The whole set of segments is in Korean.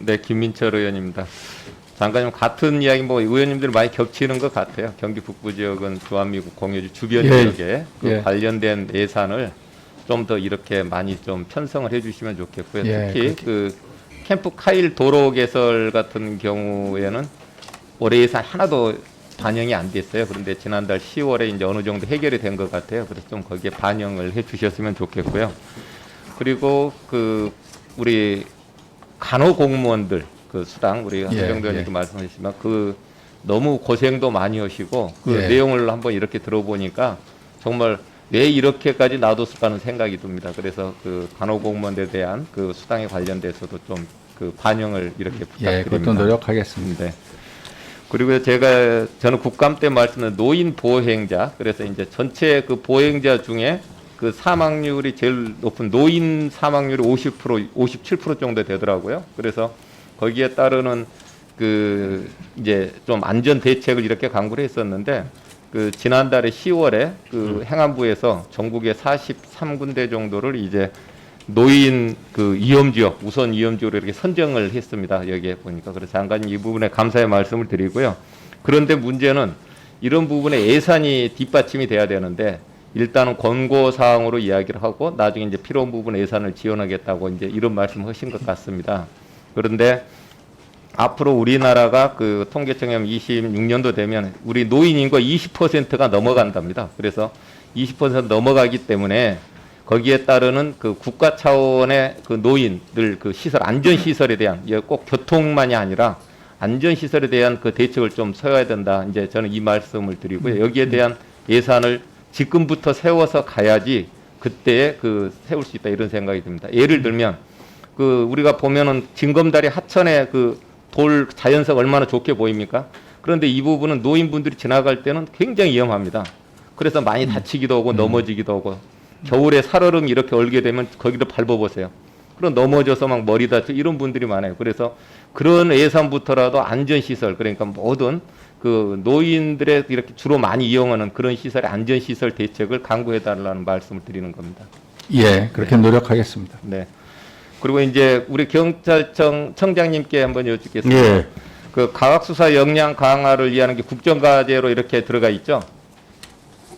네, 김민철 의원입니다. 장관님 같은 이야기 뭐 의원님들 많이 겹치는 것 같아요. 경기 북부 지역은 주한미국 공유지 주변 지역에 그 관련된 예산을 좀 더 이렇게 많이 좀 편성을 해주시면 좋겠고요. 특히 그 캠프 카일 도로 개설 같은 경우에는 올해 예산 하나도 반영이 안 됐어요. 그런데 지난달 10월에 이제 어느 정도 해결이 된 것 같아요. 그래서 좀 거기에 반영을 해주셨으면 좋겠고요. 그리고 그 우리 간호 공무원들 그 수당 우리 한정도 의원님도 말씀하셨지만 그 너무 고생도 많이 하시고 그 내용을 한번 이렇게 들어보니까 정말 왜 이렇게까지 놔뒀을까 하는 생각이 듭니다. 그래서 그 간호 공무원에 대한 그 수당에 관련돼서도 좀 그 반영을 이렇게 부탁드립니다. 그것도 노력하겠습니다. 네. 그리고 저는 국감 때 말씀드린 노인 보행자, 그래서 이제 전체 그 보행자 중에 그 사망률이 제일 높은 노인 사망률이 50%, 57% 정도 되더라고요. 그래서 거기에 따르는 그 이제 좀 안전 대책을 이렇게 강구를 했었는데 그 지난달에 10월에 그 행안부에서 전국에 43군데 정도를 이제 노인 그 위험지역, 우선 위험지역으로 이렇게 선정을 했습니다. 여기에 보니까. 그래서 장관님 이 부분에 감사의 말씀을 드리고요. 그런데 문제는 이런 부분에 예산이 뒷받침이 돼야 되는데 일단은 권고사항으로 이야기를 하고 나중에 이제 필요한 부분 예산을 지원하겠다고 이제 이런 말씀 하신 것 같습니다. 그런데 앞으로 우리나라가 그 통계청에 26년도 되면 우리 노인 인구가 20%가 넘어간답니다. 그래서 20% 넘어가기 때문에 거기에 따르는 그 국가 차원의 그 노인들 그 시설, 안전시설에 대한, 꼭 교통만이 아니라 안전시설에 대한 그 대책을 좀 세워야 된다. 이제 저는 이 말씀을 드리고요. 여기에 대한 예산을 지금부터 세워서 가야지 그때에 그 세울 수 있다. 이런 생각이 듭니다. 예를 들면 그 우리가 보면은 징검다리 하천의 그 돌 자연석 얼마나 좋게 보입니까? 그런데 이 부분은 노인분들이 지나갈 때는 굉장히 위험합니다. 그래서 많이 다치기도 하고 넘어지기도 하고 겨울에 살얼음 이렇게 얼게 되면 거기를 밟아보세요. 그럼 넘어져서 막 머리 다치고 이런 분들이 많아요. 그래서 그런 예산부터라도 안전시설, 그러니까 모든 그 노인들의 이렇게 주로 많이 이용하는 그런 시설의 안전시설 대책을 강구해달라는 말씀을 드리는 겁니다. 그렇게 노력하겠습니다. 네. 그리고 이제 우리 경찰청 청장님께 한번 여쭙겠습니다. 그 과학수사 역량 강화를 위한 게 국정과제로 이렇게 들어가 있죠?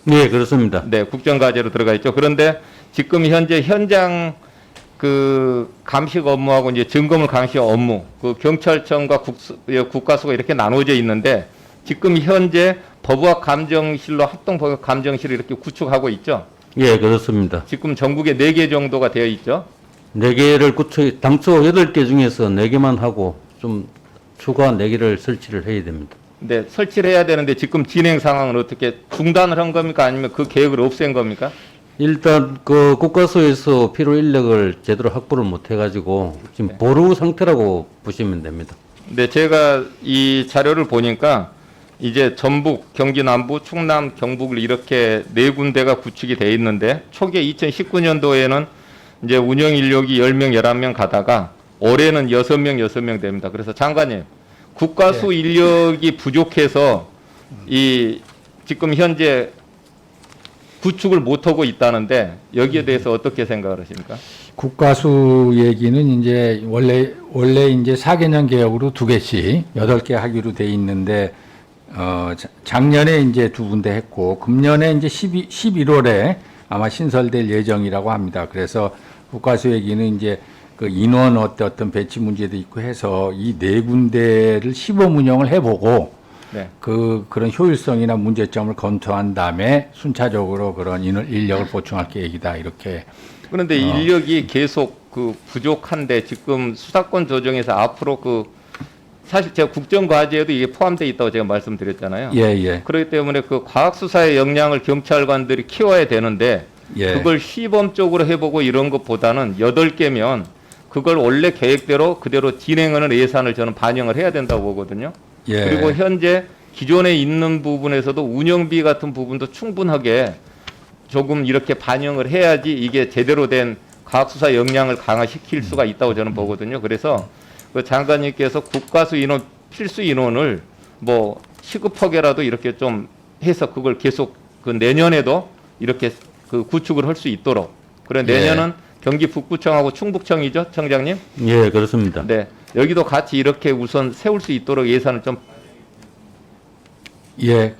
네, 그렇습니다. 네, 국정과제로 들어가 있죠. 그런데 지금 현재 현장 그 감식 업무하고 이제 증거물 감식 업무, 그 경찰청과 국가수가 이렇게 나눠져 있는데 지금 현재 법학 감정실로 합동 법학 감정실을 이렇게 구축하고 있죠. 예, 그렇습니다. 지금 전국에 4개 정도가 되어 있죠. 4개를 당초 8개 중에서 4개만 하고 좀 추가 4개를 설치를 해야 됩니다. 네, 설치를 해야 되는데 지금 진행 상황은 어떻게 중단을 한 겁니까? 아니면 그 계획을 없앤 겁니까? 일단 그 국가수에서 필요 인력을 제대로 확보를 못 해가지고 지금 보루 상태라고 보시면 됩니다. 네, 제가 이 자료를 보니까 이제 전북, 경기 남부, 충남, 경북을 이렇게 4군데가 구축이 돼 있는데 초기에 2019년도에는 이제 운영 인력이 10명, 11명 가다가 올해는 6명 됩니다. 그래서 장관님, 국가수 인력이 부족해서 이 지금 현재 구축을 못하고 있다는데 여기에 대해서 어떻게 생각을 하십니까? 국가수 얘기는 이제 원래 이제 4개년 계획으로 2개씩 8개 하기로 돼 있는데 작년에 이제 2군데 했고 금년에 이제 11월에 아마 신설될 예정이라고 합니다. 그래서 국가수 얘기는 이제 그 인원 어떤 배치 문제도 있고 해서 이 4군데를 시범 운영을 해보고 그런 효율성이나 문제점을 검토한 다음에 순차적으로 그런 인력을 보충할 계획이다 이렇게. 그런데 인력이 계속 그 부족한데 지금 수사권 조정에서 앞으로 그 사실 제가 국정과제에도 이게 포함되어 있다고 제가 말씀드렸잖아요. 그렇기 때문에 그 과학수사의 역량을 경찰관들이 키워야 되는데 그걸 시범적으로 해보고 이런 것보다는 8개면 그걸 원래 계획대로 그대로 진행하는 예산을 저는 반영을 해야 된다고 보거든요. 그리고 현재 기존에 있는 부분에서도 운영비 같은 부분도 충분하게 조금 이렇게 반영을 해야지 이게 제대로 된 과학수사 역량을 강화시킬 수가 있다고 저는 보거든요. 그래서 그 장관님께서 국가수 인원, 필수 인원을 뭐 시급하게라도 이렇게 좀 해서 그걸 계속 그 내년에도 이렇게 그 구축을 할 수 있도록. 그래 내년은 경기 북부청하고 충북청이죠, 청장님? 예, 그렇습니다. 네. 여기도 같이 이렇게 우선 세울 수 있도록 예산을 좀 예,